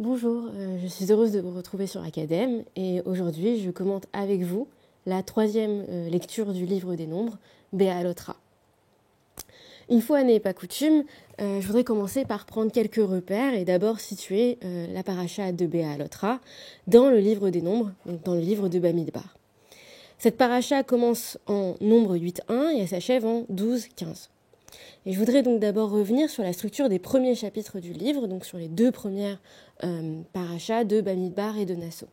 Bonjour, je suis heureuse de vous retrouver sur Academ et aujourd'hui je commente avec vous la troisième lecture du livre des nombres, Béalotra. Une fois n'est pas coutume, je voudrais commencer par prendre quelques repères et d'abord situer la paracha de Béalotra dans le livre des nombres, donc dans le livre de Bamidbar. Cette paracha commence en nombre 8-1 et elle s'achève en 12-15. Et je voudrais donc d'abord revenir sur la structure des premiers chapitres du livre, donc sur les deux premières parachas de Bamidbar et de Nasso.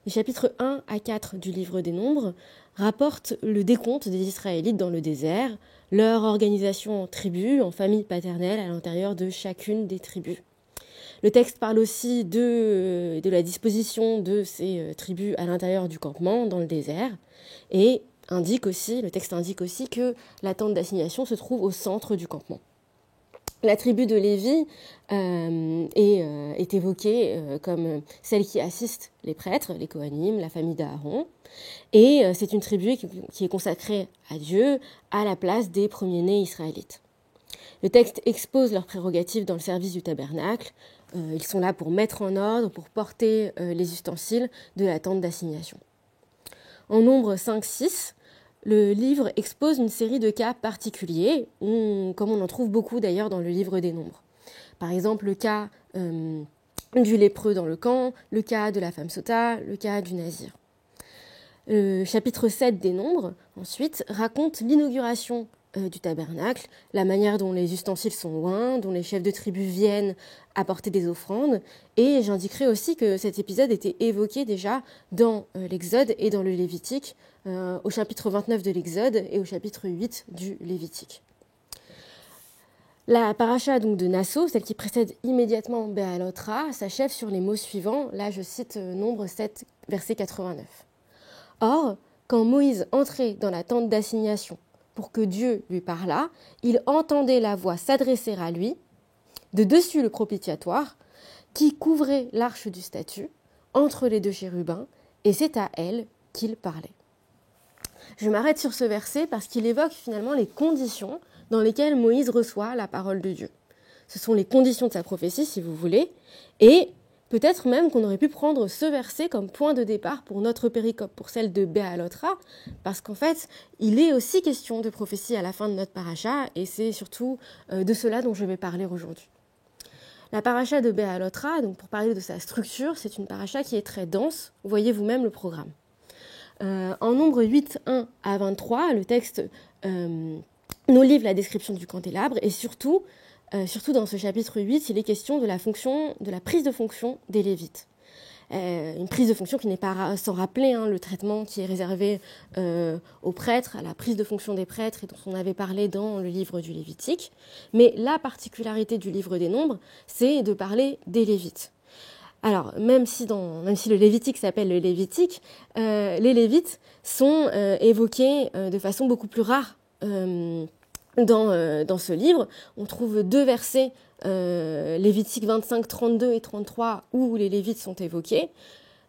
Les chapitres 1 à 4 du livre des nombres rapportent le décompte des Israélites dans le désert, leur organisation en tribus, en familles paternelles à l'intérieur de chacune des tribus. Le texte parle aussi de la disposition de ces tribus à l'intérieur du campement, dans le désert, et le texte indique aussi que la tente d'assignation se trouve au centre du campement. La tribu de Lévi est évoquée comme celle qui assiste les prêtres, les Kohanim, la famille d'Aaron. Et c'est une tribu qui est consacrée à Dieu à la place des premiers-nés israélites. Le texte expose leurs prérogatives dans le service du tabernacle. Ils sont là pour mettre en ordre, pour porter les ustensiles de la tente d'assignation. En nombre 5-6, le livre expose une série de cas particuliers, comme on en trouve beaucoup d'ailleurs dans le livre des nombres. Par exemple, le cas du lépreux dans le camp, le cas de la femme sota, le cas du nazir. Le chapitre 7 des nombres, ensuite, raconte l'inauguration du tabernacle, la manière dont les ustensiles sont oints, dont les chefs de tribu viennent apporter des offrandes. Et j'indiquerai aussi que cet épisode était évoqué déjà dans l'Exode et dans le Lévitique, au chapitre 29 de l'Exode et au chapitre 8 du Lévitique. La paracha donc de Nasso, celle qui précède immédiatement Béalotra, s'achève sur les mots suivants. Là, je cite Nombre 7, verset 89. Or, quand Moïse entrait dans la tente d'assignation pour que Dieu lui parlât, il entendait la voix s'adresser à lui, de dessus le propitiatoire, qui couvrait l'arche du statut, entre les deux chérubins, et c'est à elle qu'il parlait. Je m'arrête sur ce verset parce qu'il évoque finalement les conditions dans lesquelles Moïse reçoit la parole de Dieu. Ce sont les conditions de sa prophétie, si vous voulez, et peut-être même qu'on aurait pu prendre ce verset comme point de départ pour notre péricope, pour celle de Béalotra, parce qu'en fait, il est aussi question de prophétie à la fin de notre paracha, et c'est surtout de cela dont je vais parler aujourd'hui. La paracha de Béalotra, donc pour parler de sa structure, c'est une paracha qui est très dense. Vous voyez vous-même le programme. En nombre 8, 1 à 23, le texte nous livre la description du candélabre, et surtout dans ce chapitre 8, il est question de la prise de fonction des Lévites. Une prise de fonction qui n'est pas sans rappeler le traitement qui est réservé aux prêtres, à la prise de fonction des prêtres et dont on avait parlé dans le livre du Lévitique. Mais la particularité du livre des Nombres, c'est de parler des Lévites. Alors, même si le Lévitique s'appelle le Lévitique, les Lévites sont évoqués de façon beaucoup plus rare dans ce livre. On trouve deux versets, Lévitique 25, 32 et 33, où les Lévites sont évoqués.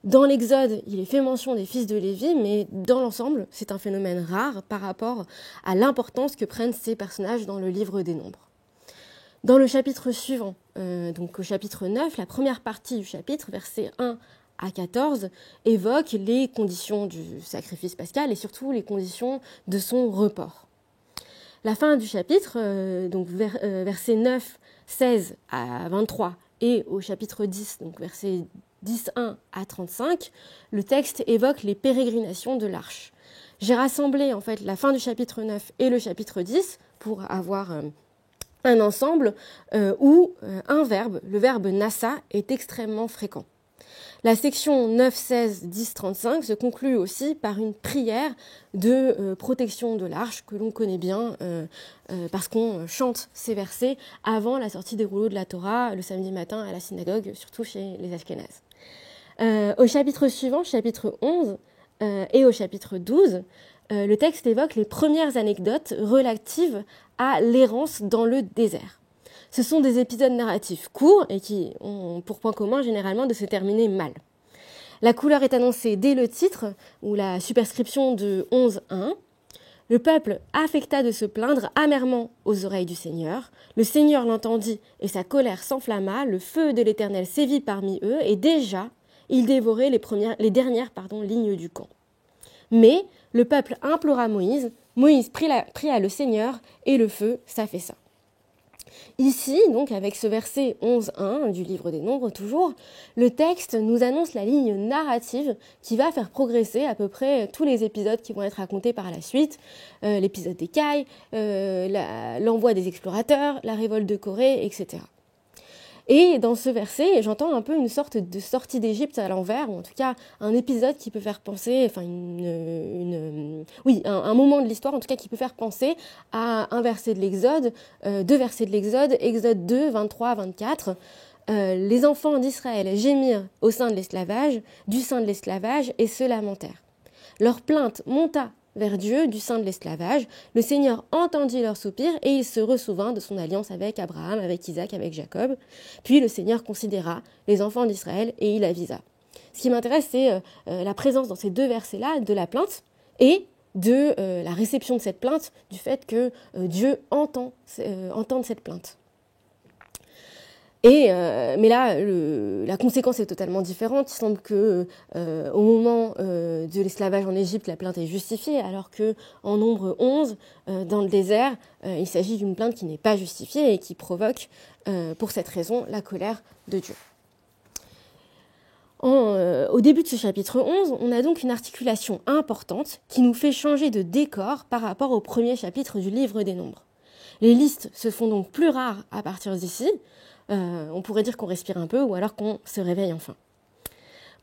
Dans l'Exode, il est fait mention des fils de Lévi, mais dans l'ensemble, c'est un phénomène rare par rapport à l'importance que prennent ces personnages dans le livre des Nombres. Dans le chapitre suivant, donc au chapitre 9, la première partie du chapitre, versets 1 à 14, évoque les conditions du sacrifice pascal et surtout les conditions de son report. La fin du chapitre, versets 9, 16 à 23 et au chapitre 10, donc versets 10.1 à 35, le texte évoque les pérégrinations de l'arche. J'ai rassemblé en fait la fin du chapitre 9 et le chapitre 10 pour avoir un ensemble où un verbe, le verbe nassa, est extrêmement fréquent. La section 9, 16, 10, 35 se conclut aussi par une prière de protection de l'arche que l'on connaît bien parce qu'on chante ces versets avant la sortie des rouleaux de la Torah le samedi matin à la synagogue, surtout chez les Ashkénazes. Au chapitre suivant, chapitre 11 et au chapitre 12, le texte évoque les premières anecdotes relatives à l'errance dans le désert. Ce sont des épisodes narratifs courts et qui ont pour point commun généralement de se terminer mal. La couleur est annoncée dès le titre ou la superscription de 11.1. Le peuple affecta de se plaindre amèrement aux oreilles du Seigneur. Le Seigneur l'entendit et sa colère s'enflamma. Le feu de l'Éternel sévit parmi eux et déjà, il dévorait les dernières lignes du camp. Mais le peuple implora Moïse. Moïse pria le Seigneur et le feu s'affaissa. Ici, donc, avec ce verset 11.1 du livre des Nombres, toujours, le texte nous annonce la ligne narrative qui va faire progresser à peu près tous les épisodes qui vont être racontés par la suite. L'épisode des Cailles, l'envoi des explorateurs, la révolte de Corée, etc. Et dans ce verset, j'entends un peu une sorte de sortie d'Égypte à l'envers, ou en tout cas un épisode qui peut faire penser, enfin un moment de l'histoire en tout cas qui peut faire penser à un verset de l'Exode, deux versets de l'Exode, Exode 2, 23 à 24. Les enfants d'Israël gémirent au sein de l'esclavage, du sein de l'esclavage, et se lamentèrent. Leur plainte monta vers Dieu du sein de l'esclavage. Le Seigneur entendit leurs soupirs et il se ressouvint de son alliance avec Abraham, avec Isaac, avec Jacob. Puis le Seigneur considéra les enfants d'Israël et il avisa. Ce qui m'intéresse, c'est la présence dans ces deux versets-là de la plainte et de la réception de cette plainte, du fait que Dieu entende cette plainte. Mais là, la conséquence est totalement différente. Il semble que au moment de l'esclavage en Égypte, la plainte est justifiée, alors que en Nombre 11, dans le désert, il s'agit d'une plainte qui n'est pas justifiée et qui provoque, pour cette raison, la colère de Dieu. Au début de ce chapitre 11, on a donc une articulation importante qui nous fait changer de décor par rapport au premier chapitre du livre des Nombres. Les listes se font donc plus rares à partir d'ici. On pourrait dire qu'on respire un peu ou alors qu'on se réveille enfin.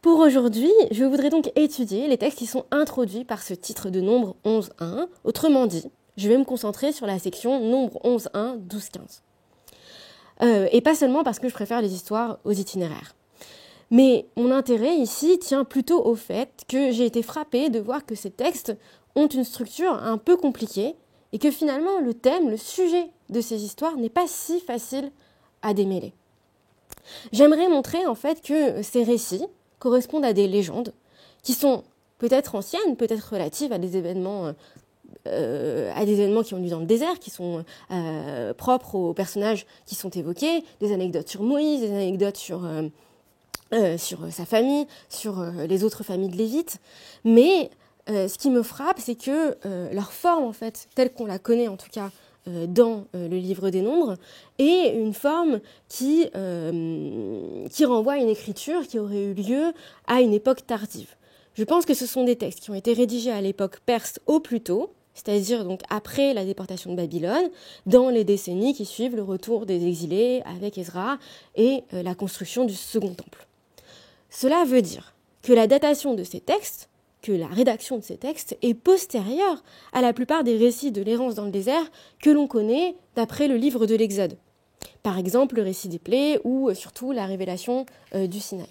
Pour aujourd'hui, je voudrais donc étudier les textes qui sont introduits par ce titre de Nombre 11.1. Autrement dit, je vais me concentrer sur la section Nombre 11.1, 12.15. Et pas seulement parce que je préfère les histoires aux itinéraires. Mais mon intérêt ici tient plutôt au fait que j'ai été frappée de voir que ces textes ont une structure un peu compliquée et que finalement le thème, le sujet de ces histoires n'est pas si facile à démêler. J'aimerais montrer en fait que ces récits correspondent à des légendes qui sont peut-être anciennes, peut-être relatives à des événements qui ont lieu dans le désert, qui sont propres aux personnages qui sont évoqués, des anecdotes sur Moïse, des anecdotes sur sa famille, sur les autres familles de Lévites. Mais ce qui me frappe, c'est que leur forme, en fait, telle qu'on la connaît en tout cas dans le livre des Nombres, est une forme qui renvoie à une écriture qui aurait eu lieu à une époque tardive. Je pense que ce sont des textes qui ont été rédigés à l'époque perse au plus tôt, c'est-à-dire donc après la déportation de Babylone, dans les décennies qui suivent le retour des exilés avec Ezra et la construction du second temple. Cela veut dire que la datation de ces textes, que la rédaction de ces textes est postérieure à la plupart des récits de l'errance dans le désert que l'on connaît d'après le livre de l'Exode. Par exemple, le récit des plaies ou surtout la révélation du Sinaï.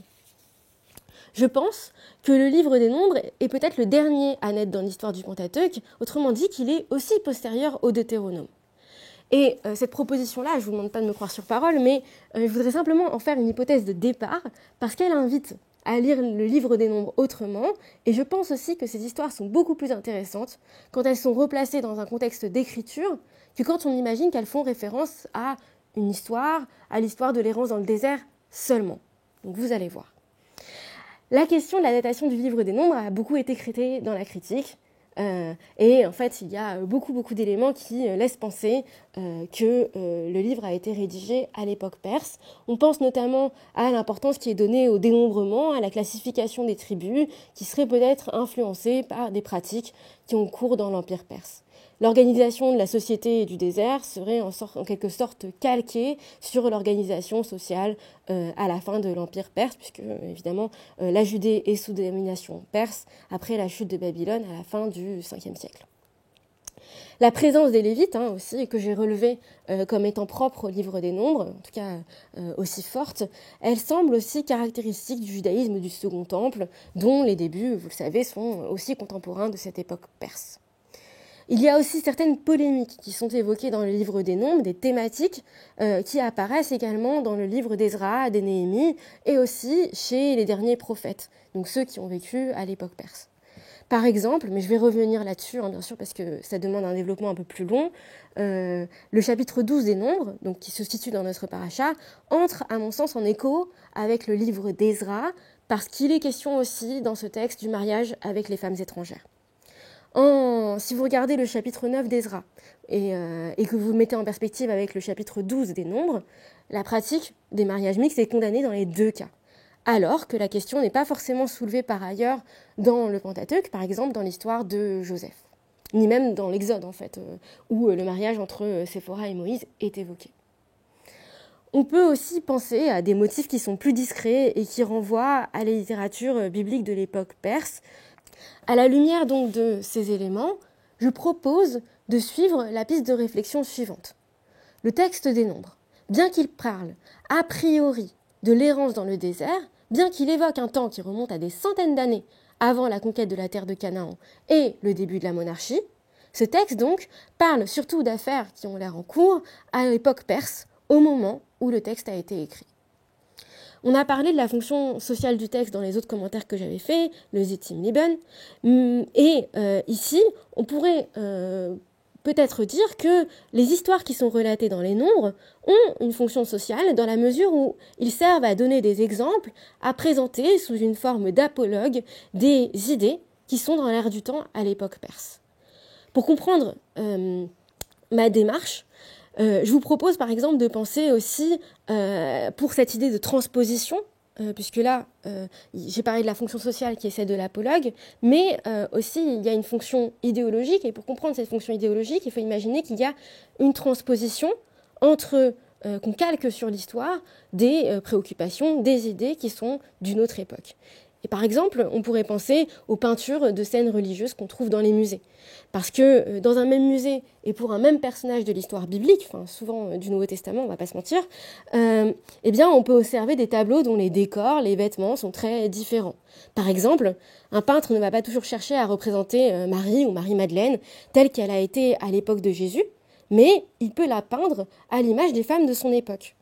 Je pense que le livre des Nombres est peut-être le dernier à naître dans l'histoire du Pentateuque, autrement dit qu'il est aussi postérieur au Deutéronome. Et cette proposition-là, je ne vous demande pas de me croire sur parole, mais je voudrais simplement en faire une hypothèse de départ, parce qu'elle invite à lire le livre des Nombres autrement, et je pense aussi que ces histoires sont beaucoup plus intéressantes quand elles sont replacées dans un contexte d'écriture que quand on imagine qu'elles font référence à une histoire, à l'histoire de l'errance dans le désert seulement. Donc vous allez voir. La question de la datation du livre des Nombres a beaucoup été traitée dans la critique, et en fait il y a beaucoup d'éléments qui laissent penser que le livre a été rédigé à l'époque perse. On pense notamment à l'importance qui est donnée au dénombrement, à la classification des tribus, qui serait peut-être influencée par des pratiques qui ont cours dans l'Empire perse. L'organisation de la société du désert serait en quelque sorte calquée sur l'organisation sociale à la fin de l'Empire perse, puisque évidemment la Judée est sous domination perse après la chute de Babylone à la fin du 5e siècle. La présence des Lévites aussi, que j'ai relevée comme étant propre au livre des Nombres, en tout cas aussi forte, elle semble aussi caractéristique du judaïsme du Second Temple, dont les débuts, vous le savez, sont aussi contemporains de cette époque perse. Il y a aussi certaines polémiques qui sont évoquées dans le livre des Nombres, des thématiques qui apparaissent également dans le livre d'Ezra, des Néhémie, et aussi chez les derniers prophètes, donc ceux qui ont vécu à l'époque perse. Par exemple, mais je vais revenir là-dessus, bien sûr, parce que ça demande un développement un peu plus long, le chapitre 12 des Nombres, donc qui se situe dans notre paracha, entre, à mon sens, en écho avec le livre d'Ezra, parce qu'il est question aussi, dans ce texte, du mariage avec les femmes étrangères. Si vous regardez le chapitre 9 d'Ezra et que vous le mettez en perspective avec le chapitre 12 des Nombres, la pratique des mariages mixtes est condamnée dans les deux cas. Alors que la question n'est pas forcément soulevée par ailleurs dans le Pentateuque, par exemple dans l'histoire de Joseph, ni même dans l'Exode en fait, où le mariage entre Séphora et Moïse est évoqué. On peut aussi penser à des motifs qui sont plus discrets et qui renvoient à la littérature biblique de l'époque perse. À la lumière donc de ces éléments, je propose de suivre la piste de réflexion suivante. Le texte des Nombres, bien qu'il parle a priori de l'errance dans le désert, bien qu'il évoque un temps qui remonte à des centaines d'années avant la conquête de la terre de Canaan et le début de la monarchie, ce texte donc parle surtout d'affaires qui ont l'air en cours à l'époque perse, au moment où le texte a été écrit. On a parlé de la fonction sociale du texte dans les autres commentaires que j'avais faits, le Zettim Liben, et ici, on pourrait peut-être dire que les histoires qui sont relatées dans les Nombres ont une fonction sociale dans la mesure où ils servent à donner des exemples, à présenter sous une forme d'apologue des idées qui sont dans l'air du temps à l'époque perse. Pour comprendre ma démarche, je vous propose par exemple de penser aussi pour cette idée de transposition, puisque là j'ai parlé de la fonction sociale qui est celle de l'apologue, mais aussi il y a une fonction idéologique, et pour comprendre cette fonction idéologique, il faut imaginer qu'il y a une transposition entre qu'on calque sur l'histoire des préoccupations, des idées qui sont d'une autre époque. Et par exemple, on pourrait penser aux peintures de scènes religieuses qu'on trouve dans les musées. Parce que dans un même musée, et pour un même personnage de l'histoire biblique, enfin souvent du Nouveau Testament, on va pas se mentir, eh bien on peut observer des tableaux dont les décors, les vêtements sont très différents. Par exemple, un peintre ne va pas toujours chercher à représenter Marie ou Marie-Madeleine telle qu'elle a été à l'époque de Jésus, mais il peut la peindre à l'image des femmes de son époque.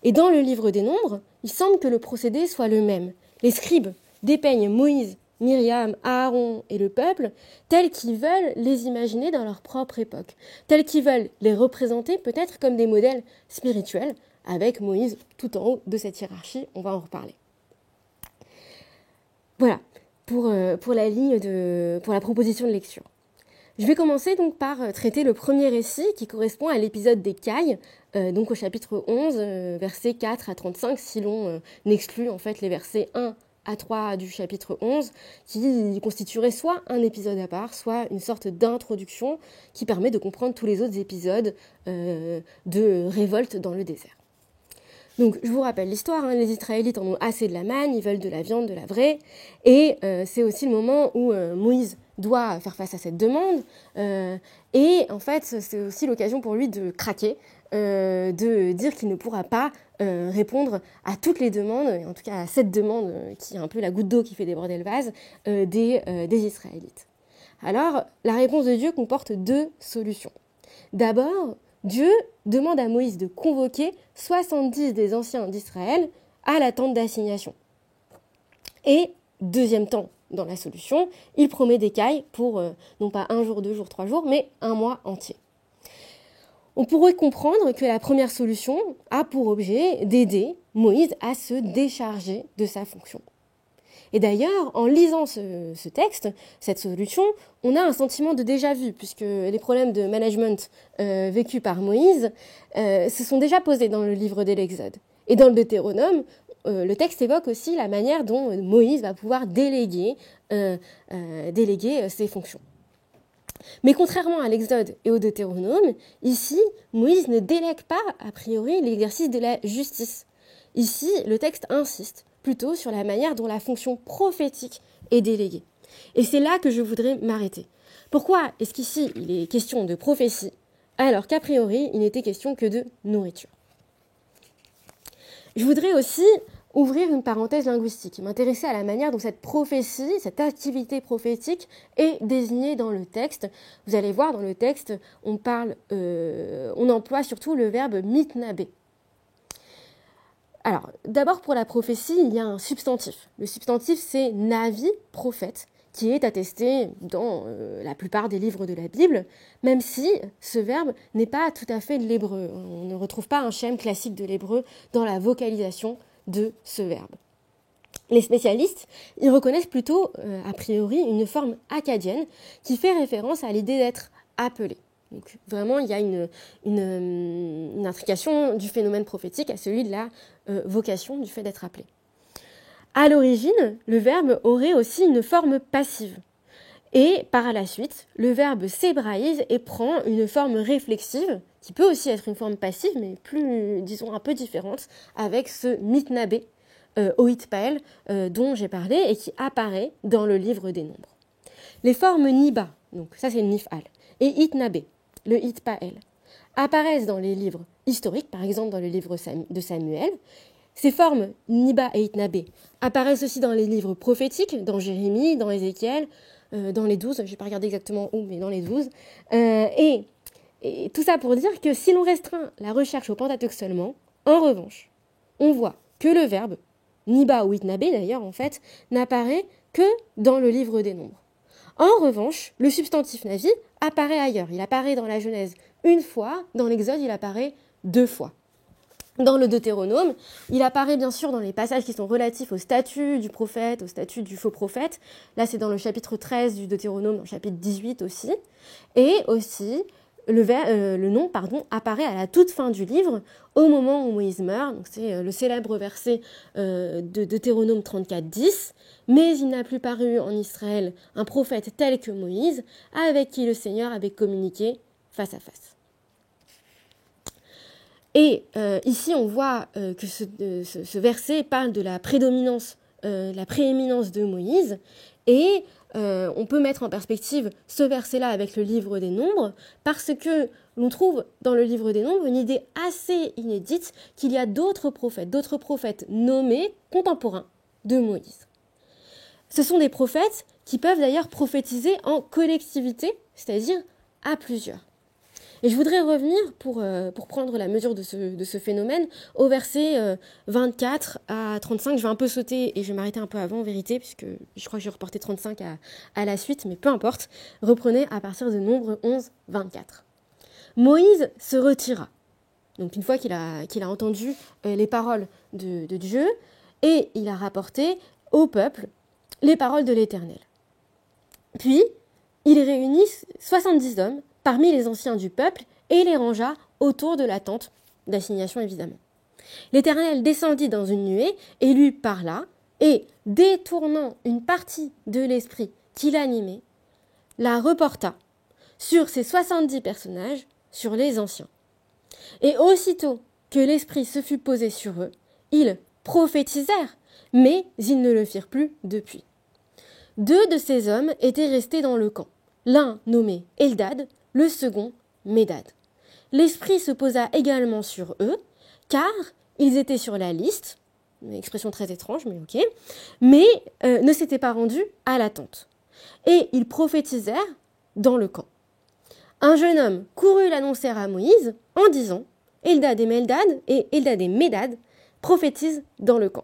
Et dans le livre des Nombres, il semble que le procédé soit le même. Les scribes dépeignent Moïse, Myriam, Aaron et le peuple tels qu'ils veulent les imaginer dans leur propre époque, tels qu'ils veulent les représenter peut-être comme des modèles spirituels, avec Moïse tout en haut de cette hiérarchie, on va en reparler. Voilà, pour la proposition de lecture. Je vais commencer donc par traiter le premier récit qui correspond à l'épisode des Cailles, donc au chapitre 11, versets 4 à 35, si l'on exclut en fait les versets 1 à 3 du chapitre 11, qui constituerait soit un épisode à part, soit une sorte d'introduction qui permet de comprendre tous les autres épisodes de révolte dans le désert. Donc, je vous rappelle l'histoire, les Israélites en ont assez de la manne, ils veulent de la viande, de la vraie, et c'est aussi le moment où Moïse doit faire face à cette demande, et en fait, c'est aussi l'occasion pour lui de craquer, de dire qu'il ne pourra pas répondre à toutes les demandes, et en tout cas à cette demande qui est un peu la goutte d'eau qui fait déborder le vase, des Israélites. Alors, la réponse de Dieu comporte deux solutions. D'abord, Dieu demande à Moïse de convoquer 70 des anciens d'Israël à la tente d'assignation. Et, deuxième temps dans la solution, il promet des cailles pour non pas 1 jour, 2 jours, 3 jours, mais 1 mois entier. On pourrait comprendre que la première solution a pour objet d'aider Moïse à se décharger de sa fonction. Et d'ailleurs, en lisant ce texte, cette solution, on a un sentiment de déjà-vu, puisque les problèmes de management vécus par Moïse se sont déjà posés dans le livre de l'Exode. Et dans le Deutéronome, le texte évoque aussi la manière dont Moïse va pouvoir déléguer ses fonctions. Mais contrairement à l'Exode et au Deutéronome, ici, Moïse ne délègue pas, a priori, l'exercice de la justice. Ici, le texte insiste plutôt sur la manière dont la fonction prophétique est déléguée. Et c'est là que je voudrais m'arrêter. Pourquoi est-ce qu'ici il est question de prophétie, alors qu'a priori il n'était question que de nourriture? Je voudrais aussi ouvrir une parenthèse linguistique, m'intéresser à la manière dont cette prophétie, cette activité prophétique est désignée dans le texte. Vous allez voir, dans le texte, on emploie surtout le verbe mitnabé. Alors, d'abord pour la prophétie, il y a un substantif. Le substantif, c'est navi, prophète, qui est attesté dans la plupart des livres de la Bible, même si ce verbe n'est pas tout à fait de l'hébreu. On ne retrouve pas un schème classique de l'hébreu dans la vocalisation de ce verbe. Les spécialistes y reconnaissent plutôt, a priori, une forme akkadienne qui fait référence à l'idée d'être appelé. Donc vraiment, il y a une intrication du phénomène prophétique à celui de la vocation, du fait d'être appelé. À l'origine, le verbe aurait aussi une forme passive. Et par la suite, le verbe s'hébraïse et prend une forme réflexive, qui peut aussi être une forme passive, mais plus, disons, un peu différente, avec ce mitnabé, oitpael, dont j'ai parlé et qui apparaît dans le livre des Nombres. Les formes niba, donc ça c'est le nifal, et itnabé, le itpael, apparaissent dans les livres historiques, par exemple dans le livre de Samuel. Ces formes niba et itnabé apparaissent aussi dans les livres prophétiques, dans Jérémie, dans Ézéchiel, dans les 12, je n'ai pas regardé exactement où, mais dans les 12. Et tout ça pour dire que si l'on restreint la recherche au Pentateuque seulement, en revanche, on voit que le verbe, niba ou itnabé d'ailleurs en fait, n'apparaît que dans le livre des Nombres. En revanche, le substantif navi apparaît ailleurs. Il apparaît dans la Genèse une fois, dans l'Exode il apparaît 2 fois. Dans le Deutéronome, il apparaît bien sûr dans les passages qui sont relatifs au statut du prophète, au statut du faux prophète. Là, c'est dans le chapitre 13 du Deutéronome, dans le chapitre 18 aussi. Et aussi, le nom apparaît à la toute fin du livre, au moment où Moïse meurt. Donc, c'est le célèbre verset de Deutéronome 34:10. « Mais il n'a plus paru en Israël un prophète tel que Moïse, avec qui le Seigneur avait communiqué face à face. » Et ici, on voit que ce verset parle de la prééminence de Moïse, et on peut mettre en perspective ce verset-là avec le livre des Nombres, parce que l'on trouve dans le livre des Nombres une idée assez inédite qu'il y a d'autres prophètes nommés contemporains de Moïse. Ce sont des prophètes qui peuvent d'ailleurs prophétiser en collectivité, c'est-à-dire à plusieurs. Et je voudrais revenir, pour prendre la mesure de ce phénomène, au verset 24 à 35. Je vais un peu sauter et je vais m'arrêter un peu avant, en vérité, puisque je crois que j'ai reporté 35 à la suite, mais peu importe. Reprenez à partir de Nombre 11, 24. Moïse se retira. Donc une fois qu'il a entendu les paroles de Dieu, et il a rapporté au peuple les paroles de l'Éternel. Puis, il réunit 70 hommes parmi les anciens du peuple et les rangea autour de la tente d'assignation, évidemment. L'Éternel descendit dans une nuée et lui parla, et, détournant une partie de l'esprit qui l'animait, la reporta sur ces 70 personnages, sur les anciens. Et aussitôt que l'esprit se fut posé sur eux, ils prophétisèrent, mais ils ne le firent plus depuis. 2 de ces hommes étaient restés dans le camp, l'un nommé Eldad, le second Médad. L'esprit se posa également sur eux, car ils étaient sur la liste, une expression très étrange, mais ok, mais ne s'étaient pas rendus à la tente. Et ils prophétisèrent dans le camp. Un jeune homme courut l'annoncer à Moïse en disant « Eldad et Médad prophétisent dans le camp. »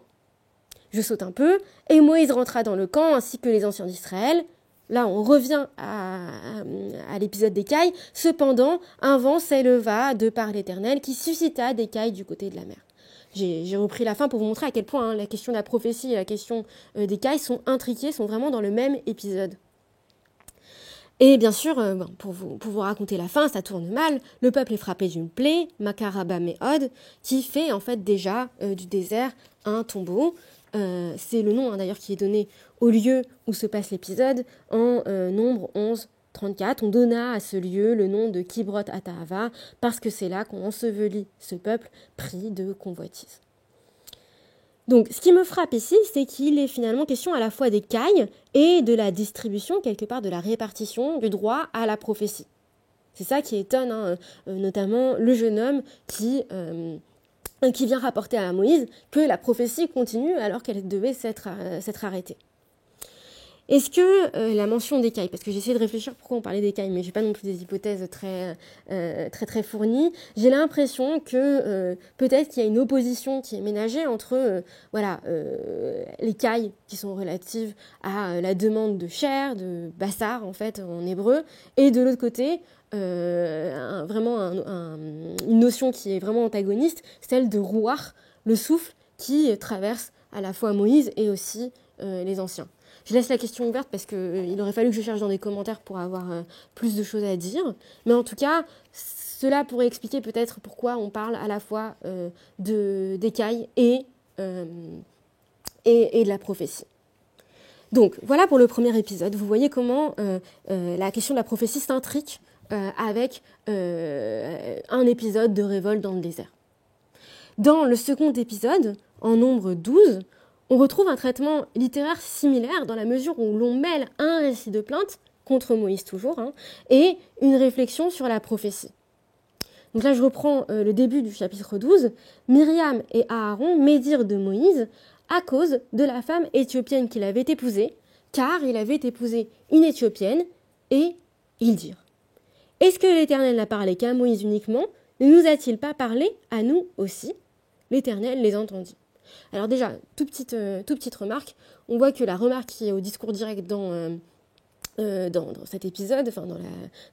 Je saute un peu, et Moïse rentra dans le camp ainsi que les anciens d'Israël. Là, on revient à l'épisode d'Écaille. Cependant, un vent s'éleva de par l'Éternel qui suscita d'Écaille du côté de la mer. J'ai repris la fin pour vous montrer à quel point la question de la prophétie et la question d'Écaille sont intriquées, sont vraiment dans le même épisode. Et bien sûr, pour vous raconter la fin, ça tourne mal. Le peuple est frappé d'une plaie, Makaraba Méhod, qui fait en fait déjà du désert un tombeau. C'est le nom d'ailleurs qui est donné au lieu où se passe l'épisode. En Nombre 11, 34, on donna à ce lieu le nom de Kibrot Hatahava parce que c'est là qu'on ensevelit ce peuple pris de convoitise. Donc ce qui me frappe ici, c'est qu'il est finalement question à la fois des cailles et de la distribution, quelque part de la répartition du droit à la prophétie. C'est ça qui étonne, notamment le jeune homme qui vient rapporter à Moïse que la prophétie continue alors qu'elle devait s'être arrêtée. Est-ce que la mention d'écailles, parce que j'ai essayé de réfléchir pourquoi on parlait d'écailles, mais j'ai pas non plus des hypothèses très fournies, j'ai l'impression que peut-être qu'il y a une opposition qui est ménagée entre l'écaille qui sont relatives à la demande de chair, de bassar en fait en hébreu, et de l'autre côté une notion qui est vraiment antagoniste, celle de rouar, le souffle qui traverse à la fois Moïse et aussi les anciens. Je laisse la question ouverte parce qu'il aurait fallu que je cherche dans les commentaires pour avoir plus de choses à dire. Mais en tout cas, cela pourrait expliquer peut-être pourquoi on parle à la fois d'écailles et de la prophétie. Donc, voilà pour le premier épisode. Vous voyez comment la question de la prophétie s'intrique avec un épisode de révolte dans le désert. Dans le second épisode, en nombre 12, on retrouve un traitement littéraire similaire dans la mesure où l'on mêle un récit de plainte, contre Moïse toujours, et une réflexion sur la prophétie. Donc là, je reprends le début du chapitre 12. Myriam et Aaron médirent de Moïse à cause de la femme éthiopienne qu'il avait épousée, car il avait épousé une éthiopienne, et ils dirent « Est-ce que l'Éternel n'a parlé qu'à Moïse uniquement? Ne nous a-t-il pas parlé à nous aussi ?» L'Éternel les entendit. Alors déjà, toute petite remarque, on voit que la remarque qui est au discours direct dans cet épisode, enfin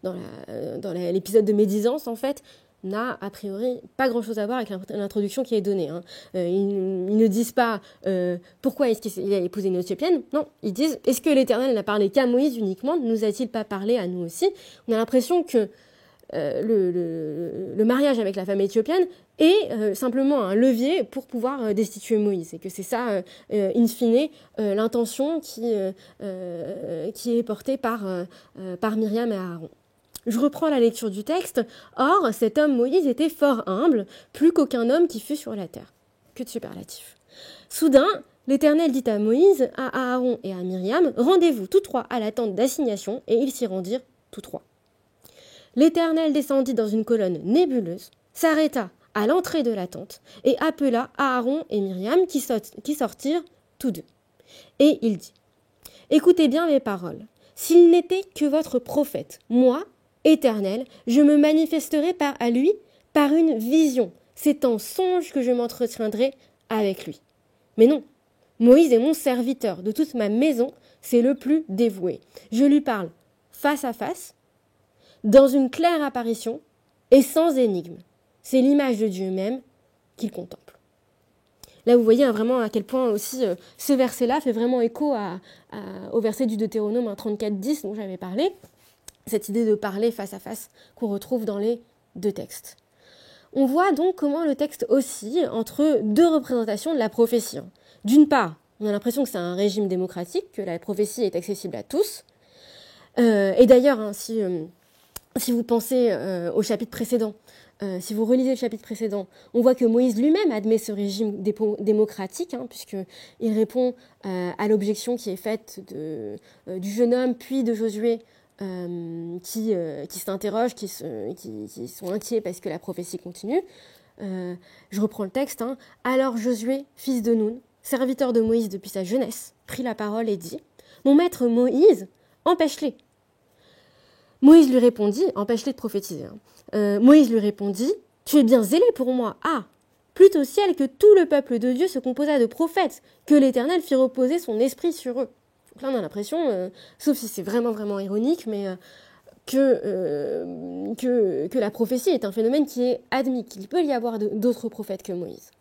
dans l'épisode de médisance en fait, n'a a priori pas grand-chose à voir avec l'introduction qui est donnée. Ils ne disent pas pourquoi est-ce qu'il a épousé une éthiopienne, non, ils disent est-ce que l'Éternel n'a parlé qu'à Moïse uniquement, ne nous a-t-il pas parlé à nous aussi? On a l'impression que le mariage avec la femme éthiopienne est simplement un levier pour pouvoir destituer Moïse. Et que c'est ça, in fine, l'intention qui est portée par Myriam et Aaron. Je reprends la lecture du texte. « Or, cet homme Moïse était fort humble, plus qu'aucun homme qui fut sur la terre. » Que de superlatifs. Soudain, l'Éternel dit à Moïse, à Aaron et à Myriam, « Rendez-vous tous trois à la tente d'assignation. » Et ils s'y rendirent tous trois. L'Éternel descendit dans une colonne nébuleuse, s'arrêta à l'entrée de la tente et appela Aaron et Myriam qui sortirent tous deux. Et il dit « Écoutez bien mes paroles. S'il n'était que votre prophète, moi, Éternel, je me manifesterai à lui par une vision. C'est en songe que je m'entretiendrai avec lui. Mais non, Moïse est mon serviteur. De toute ma maison, c'est le plus dévoué. Je lui parle face à face, dans une claire apparition et sans énigme. C'est l'image de Dieu même qu'il contemple. » Là, vous voyez vraiment à quel point aussi ce verset-là fait vraiment écho au verset du Deutéronome 34:10 dont j'avais parlé, cette idée de parler face à face qu'on retrouve dans les deux textes. On voit donc comment le texte oscille entre deux représentations de la prophétie. D'une part, on a l'impression que c'est un régime démocratique, que la prophétie est accessible à tous. Et d'ailleurs, si vous pensez au chapitre précédent, si vous relisez le chapitre précédent, on voit que Moïse lui-même admet ce régime démocratique, puisqu'il répond à l'objection qui est faite du jeune homme, puis de Josué, qui s'interrogent, qui sont inquiets parce que la prophétie continue. Je reprends le texte. Alors Josué, fils de Nun, serviteur de Moïse depuis sa jeunesse, prit la parole et dit « Mon maître Moïse, empêche-les. » Moïse lui répondit, empêche-les de prophétiser. Moïse lui répondit, tu es bien zélé pour moi. Ah, plût au ciel que tout le peuple de Dieu se composa de prophètes, que l'Éternel fit reposer son esprit sur eux. Donc là, on a l'impression, sauf si c'est vraiment, vraiment ironique, mais que la prophétie est un phénomène qui est admis, qu'il peut y avoir d'autres prophètes que Moïse.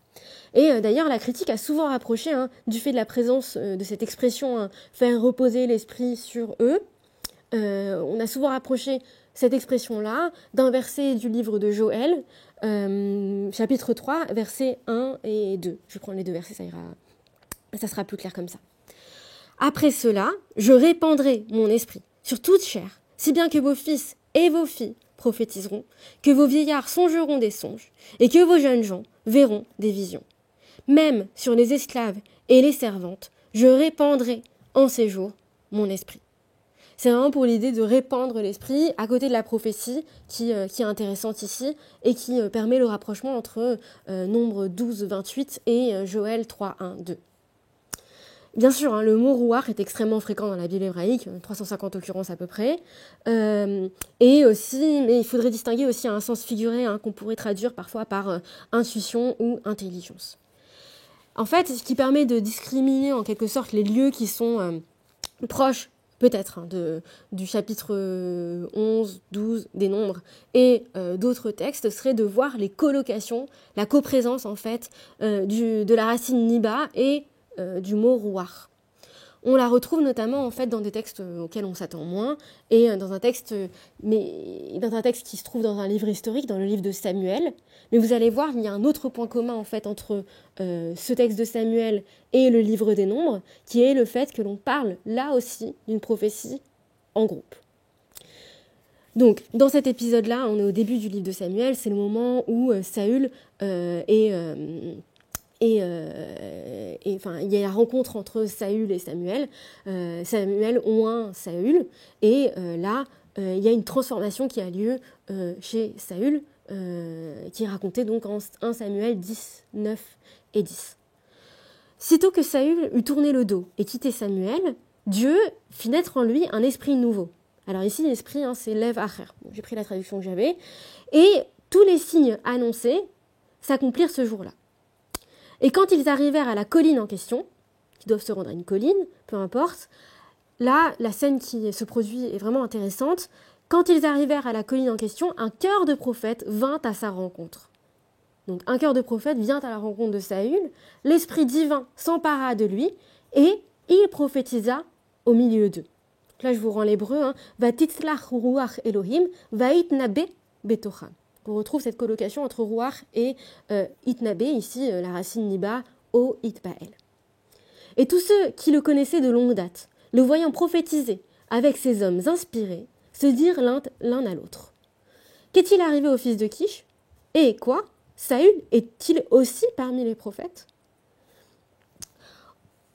Et d'ailleurs, la critique a souvent rapproché du fait de la présence de cette expression « faire reposer l'esprit sur eux », on a souvent rapproché cette expression-là d'un verset du livre de Joël, chapitre 3, versets 1 et 2. Je prends les deux versets, ça sera plus clair comme ça. Après cela, je répandrai mon esprit sur toute chair, si bien que vos fils et vos filles prophétiseront, que vos vieillards songeront des songes, et que vos jeunes gens verront des visions. Même sur les esclaves et les servantes, je répandrai en ces jours mon esprit. C'est vraiment pour l'idée de répandre l'esprit à côté de la prophétie qui est intéressante ici et qui permet le rapprochement entre Nombre 12, 28 et Joël 3, 1, 2. Bien sûr, le mot rouar est extrêmement fréquent dans la Bible hébraïque, 350 occurrences à peu près. Et aussi, mais il faudrait distinguer aussi un sens figuré qu'on pourrait traduire parfois par intuition ou intelligence. En fait, ce qui permet de discriminer en quelque sorte les lieux qui sont proches peut-être du chapitre 11, 12 des Nombres et d'autres textes serait de voir les collocations, la coprésence en fait de la racine niba et du mot rouar. On la retrouve notamment en fait dans des textes auxquels on s'attend moins et dans un texte qui se trouve dans un livre historique, dans le livre de Samuel. Mais vous allez voir, il y a un autre point commun en fait entre ce texte de Samuel et le livre des Nombres, qui est le fait que l'on parle là aussi d'une prophétie en groupe. Donc, dans cet épisode-là, on est au début du livre de Samuel, c'est le moment où Saül il y a la rencontre entre Saül et Samuel. Samuel oint Saül. Et là, il y a une transformation qui a lieu chez Saül, qui est racontée donc en 1 Samuel 10, 9 et 10. Sitôt que Saül eut tourné le dos et quitté Samuel, Dieu fit naître en lui un esprit nouveau. Alors ici, l'esprit, c'est Lev Acher. Bon, j'ai pris la traduction que j'avais. Et tous les signes annoncés s'accomplirent ce jour-là. Et quand ils arrivèrent à la colline en question, qui doivent se rendre à une colline, peu importe, là, la scène qui se produit est vraiment intéressante. Quand ils arrivèrent à la colline en question, un chœur de prophètes vint à sa rencontre. Donc un chœur de prophètes vient à la rencontre de Saül, l'esprit divin s'empara de lui, et il prophétisa au milieu d'eux. Donc là, je vous rends l'hébreu, Vatitzlach ruach Elohim, vaitnabe betocham. On retrouve cette collocation entre ruach et itnabe, ici la racine niba, o itbael. Et tous ceux qui le connaissaient de longue date, le voyant prophétiser avec ces hommes inspirés, se dirent l'un à l'autre. Qu'est-il arrivé au fils de Kish? Et quoi? Saül est-il aussi parmi les prophètes?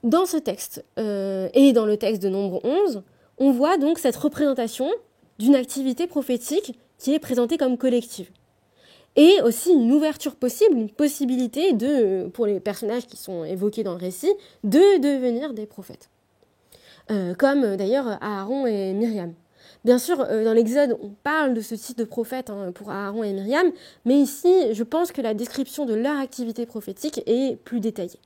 Dans ce texte, et dans le texte de Nombre 11, on voit donc cette représentation d'une activité prophétique qui est présentée comme collective. Et aussi une ouverture possible, une possibilité pour les personnages qui sont évoqués dans le récit, de devenir des prophètes. Comme d'ailleurs Aaron et Myriam. Bien sûr, dans l'Exode, on parle de ce type de prophète pour Aaron et Myriam, mais ici, je pense que la description de leur activité prophétique est plus détaillée.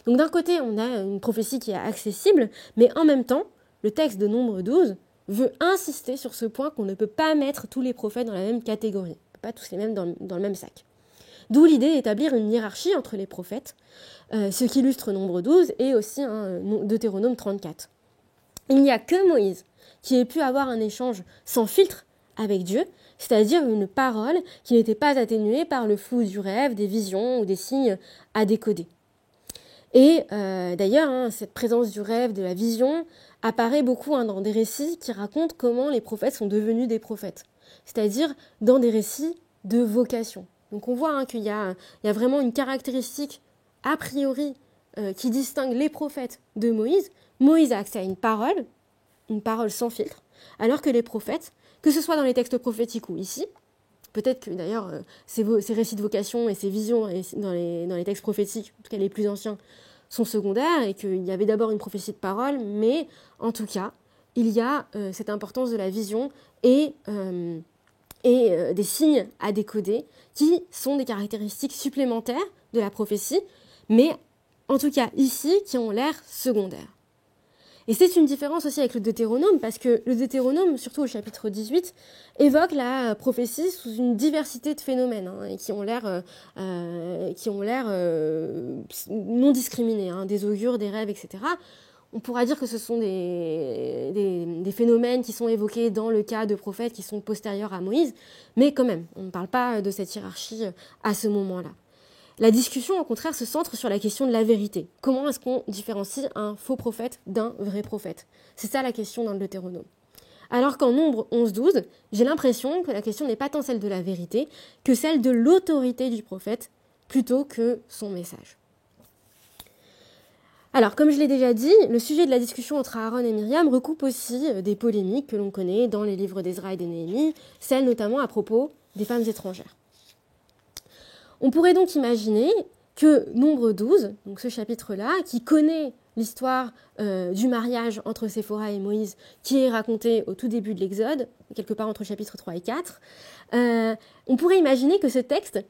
Donc d'un côté, on a une prophétie qui est accessible, mais en même temps, le texte de Nombre 12 veut insister sur ce point qu'on ne peut pas mettre tous les prophètes dans la même catégorie. On ne peut pas tous les mettre dans le même sac. D'où l'idée d'établir une hiérarchie entre les prophètes, ce qui illustre Nombre 12 et aussi Deutéronome 34. Il n'y a que Moïse qui ait pu avoir un échange sans filtre avec Dieu, c'est-à-dire une parole qui n'était pas atténuée par le flou du rêve, des visions ou des signes à décoder. Et d'ailleurs, cette présence du rêve, de la vision, apparaît beaucoup dans des récits qui racontent comment les prophètes sont devenus des prophètes, c'est-à-dire dans des récits de vocation. Donc on voit qu'il y a vraiment une caractéristique a priori qui distingue les prophètes de Moïse. Moïse a accès à une parole sans filtre, alors que les prophètes, que ce soit dans les textes prophétiques ou ici, peut-être que d'ailleurs ces récits de vocation et ces visions dans les textes prophétiques, en tout cas les plus anciens, sont secondaires et qu'il y avait d'abord une prophétie de parole, mais en tout cas, il y a cette importance de la vision et des signes à décoder qui sont des caractéristiques supplémentaires de la prophétie, mais en tout cas ici, qui ont l'air secondaires. Et c'est une différence aussi avec le Deutéronome, parce que le Deutéronome, surtout au chapitre 18, évoque la prophétie sous une diversité de phénomènes, et qui ont l'air non discriminés, des augures, des rêves, etc. On pourra dire que ce sont des phénomènes qui sont évoqués dans le cas de prophètes qui sont postérieurs à Moïse, mais quand même, on ne parle pas de cette hiérarchie à ce moment-là. La discussion, au contraire, se centre sur la question de la vérité. Comment est-ce qu'on différencie un faux prophète d'un vrai prophète? C'est ça la question dans le Deutéronome. Alors qu'en Nombre 11-12, j'ai l'impression que la question n'est pas tant celle de la vérité que celle de l'autorité du prophète plutôt que son message. Alors, comme je l'ai déjà dit, le sujet de la discussion entre Aaron et Myriam recoupe aussi des polémiques que l'on connaît dans les livres d'Ezra et de Néhémie, celles notamment à propos des femmes étrangères. On pourrait donc imaginer que Nombre 12, donc ce chapitre-là, qui connaît l'histoire du mariage entre Séphora et Moïse qui est racontée au tout début de l'Exode, quelque part entre chapitres 3 et 4, on pourrait imaginer que ce texte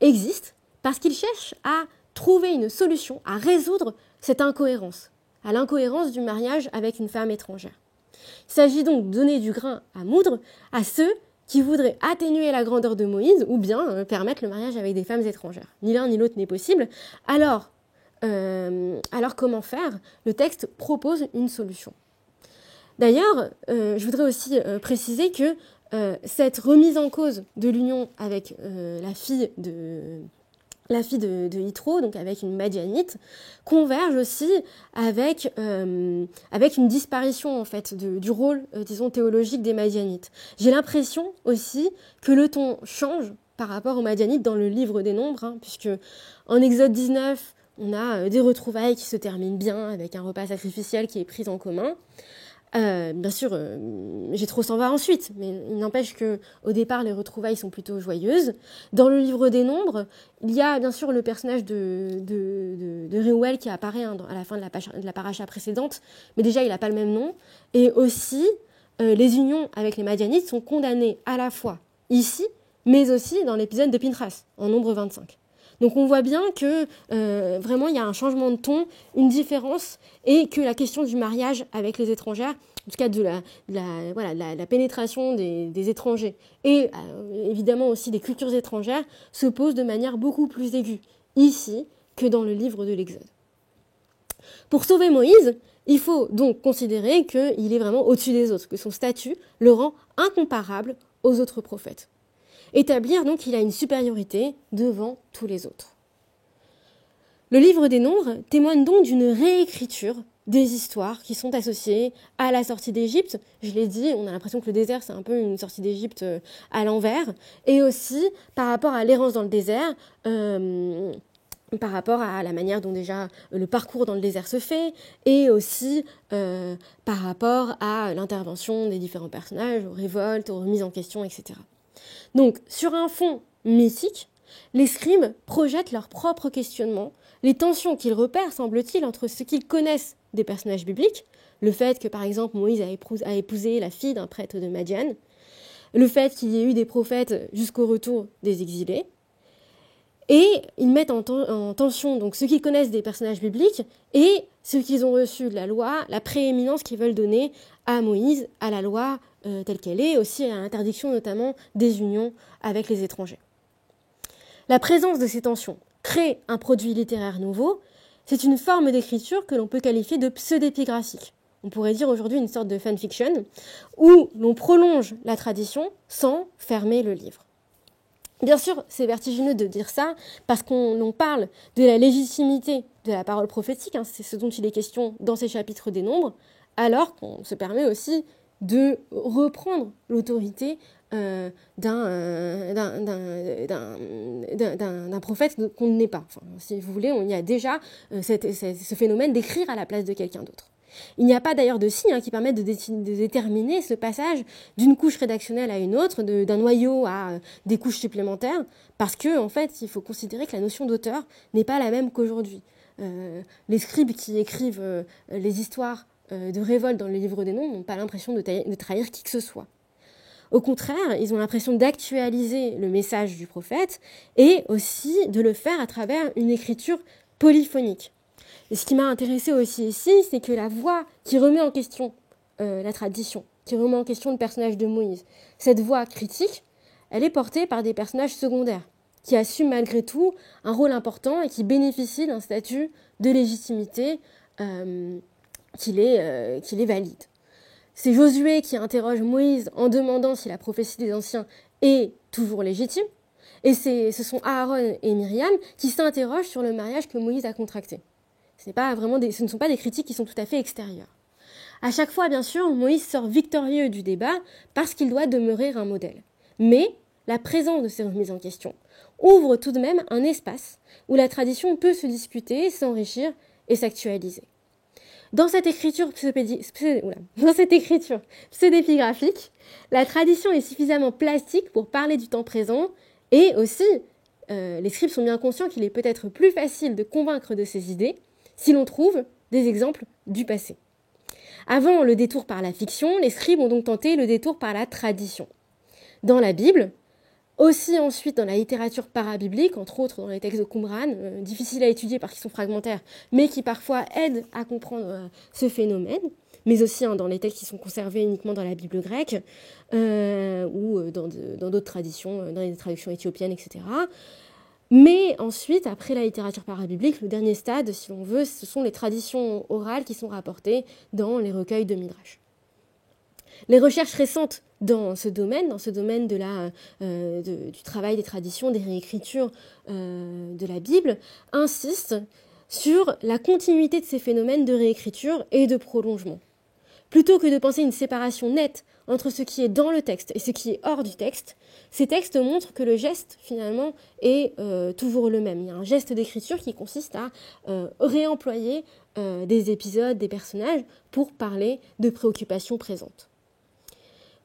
existe parce qu'il cherche à trouver une solution, à résoudre cette incohérence, à l'incohérence du mariage avec une femme étrangère. Il s'agit donc de donner du grain à moudre à ceux qui voudraient atténuer la grandeur de Moïse ou bien permettre le mariage avec des femmes étrangères. Ni l'un ni l'autre n'est possible. Alors comment faire? Le texte propose une solution. D'ailleurs, je voudrais aussi préciser que cette remise en cause de l'union avec la fille de Yitro, donc avec une Madianite, converge aussi avec une disparition en fait du rôle, disons, théologique des Madianites. J'ai l'impression aussi que le ton change par rapport aux Madianites dans le livre des Nombres, puisque en Exode 19, on a des retrouvailles qui se terminent bien avec un repas sacrificiel qui est pris en commun. Bien sûr, Jéthro s'en va ensuite, mais il n'empêche qu'au départ, les retrouvailles sont plutôt joyeuses. Dans le livre des Nombres, il y a bien sûr le personnage de Réouel qui apparaît à la fin de la paracha précédente, mais déjà, il n'a pas le même nom. Et aussi, les unions avec les Madianites sont condamnées à la fois ici, mais aussi dans l'épisode de Pinchas, en Nombre 25. Donc on voit bien que vraiment il y a un changement de ton, une différence, et que la question du mariage avec les étrangères, en tout cas de la pénétration des étrangers, et évidemment aussi des cultures étrangères, se pose de manière beaucoup plus aiguë, ici, que dans le livre de l'Exode. Pour sauver Moïse, il faut donc considérer qu'il est vraiment au-dessus des autres, que son statut le rend incomparable aux autres prophètes. Établir donc qu'il a une supériorité devant tous les autres. Le livre des Nombres témoigne donc d'une réécriture des histoires qui sont associées à la sortie d'Égypte. Je l'ai dit, on a l'impression que le désert, c'est un peu une sortie d'Égypte à l'envers. Et aussi par rapport à l'errance dans le désert, par rapport à la manière dont déjà le parcours dans le désert se fait, et aussi par rapport à l'intervention des différents personnages, aux révoltes, aux remises en question, etc. Donc, sur un fond mythique, les scribes projettent leurs propres questionnements, les tensions qu'ils repèrent, semble-t-il, entre ce qu'ils connaissent des personnages bibliques, le fait que, par exemple, Moïse a épousé la fille d'un prêtre de Madian, le fait qu'il y ait eu des prophètes jusqu'au retour des exilés, et ils mettent en tension donc ce qu'ils connaissent des personnages bibliques et ce qu'ils ont reçu de la loi, la prééminence qu'ils veulent donner à Moïse, à la loi telle qu'elle est, aussi à l'interdiction notamment des unions avec les étrangers. La présence de ces tensions crée un produit littéraire nouveau. C'est une forme d'écriture que l'on peut qualifier de pseudépigraphique. On pourrait dire aujourd'hui une sorte de fanfiction, où l'on prolonge la tradition sans fermer le livre. Bien sûr, c'est vertigineux de dire ça, parce qu'on parle de la légitimité de la parole prophétique, c'est ce dont il est question dans ces chapitres des Nombres, alors qu'on se permet aussi de reprendre l'autorité d'un prophète qu'on n'est pas. Enfin, si vous voulez, il y a déjà ce phénomène d'écrire à la place de quelqu'un d'autre. Il n'y a pas d'ailleurs de signe qui permettent de déterminer ce passage d'une couche rédactionnelle à une autre, d'un noyau à des couches supplémentaires, parce que en fait, il faut considérer que la notion d'auteur n'est pas la même qu'aujourd'hui. Les scribes qui écrivent les histoires de révolte dans le livre des Noms n'ont pas l'impression de trahir qui que ce soit. Au contraire, ils ont l'impression d'actualiser le message du prophète et aussi de le faire à travers une écriture polyphonique. Et ce qui m'a intéressé aussi ici, c'est que la voix qui remet en question la tradition, qui remet en question le personnage de Moïse, cette voix critique, elle est portée par des personnages secondaires, qui assument malgré tout un rôle important et qui bénéficient d'un statut de légitimité qu'il est valide. C'est Josué qui interroge Moïse en demandant si la prophétie des anciens est toujours légitime, et ce sont Aaron et Myriam qui s'interrogent sur le mariage que Moïse a contracté. Ce ne sont pas des critiques qui sont tout à fait extérieures. À chaque fois, bien sûr, Moïse sort victorieux du débat parce qu'il doit demeurer un modèle. Mais la présence de ces remises en question ouvre tout de même un espace où la tradition peut se discuter, s'enrichir et s'actualiser. Dans cette écriture pseudépigraphique, la tradition est suffisamment plastique pour parler du temps présent et aussi, les scribes sont bien conscients qu'il est peut-être plus facile de convaincre de ces idées si l'on trouve des exemples du passé. Avant le détour par la fiction, les scribes ont donc tenté le détour par la tradition. Dans la Bible, aussi ensuite dans la littérature parabiblique, entre autres dans les textes de Qumran, difficiles à étudier parce qu'ils sont fragmentaires, mais qui parfois aident à comprendre ce phénomène, mais aussi dans les textes qui sont conservés uniquement dans la Bible grecque, ou dans d'autres traditions, dans les traductions éthiopiennes, etc. Mais ensuite, après la littérature parabiblique, le dernier stade, si l'on veut, ce sont les traditions orales qui sont rapportées dans les recueils de Midrash. Les recherches récentes dans ce domaine du travail des traditions, des réécritures de la Bible, insistent sur la continuité de ces phénomènes de réécriture et de prolongement. Plutôt que de penser une séparation nette entre ce qui est dans le texte et ce qui est hors du texte, ces textes montrent que le geste, finalement, est toujours le même. Il y a un geste d'écriture qui consiste à réemployer des épisodes, des personnages, pour parler de préoccupations présentes.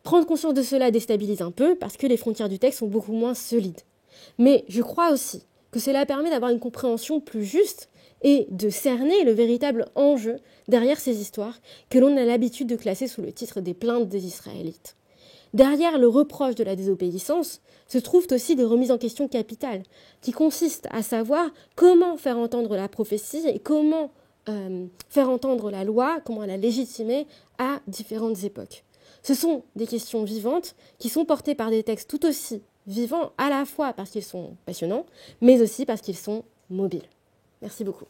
Prendre conscience de cela déstabilise un peu, parce que les frontières du texte sont beaucoup moins solides. Mais je crois aussi que cela permet d'avoir une compréhension plus juste et de cerner le véritable enjeu derrière ces histoires que l'on a l'habitude de classer sous le titre des plaintes des Israélites. Derrière le reproche de la désobéissance se trouvent aussi des remises en question capitales, qui consistent à savoir comment faire entendre la prophétie et comment faire entendre la loi, comment la légitimer à différentes époques. Ce sont des questions vivantes qui sont portées par des textes tout aussi vivants, à la fois parce qu'ils sont passionnants, mais aussi parce qu'ils sont mobiles. Merci beaucoup.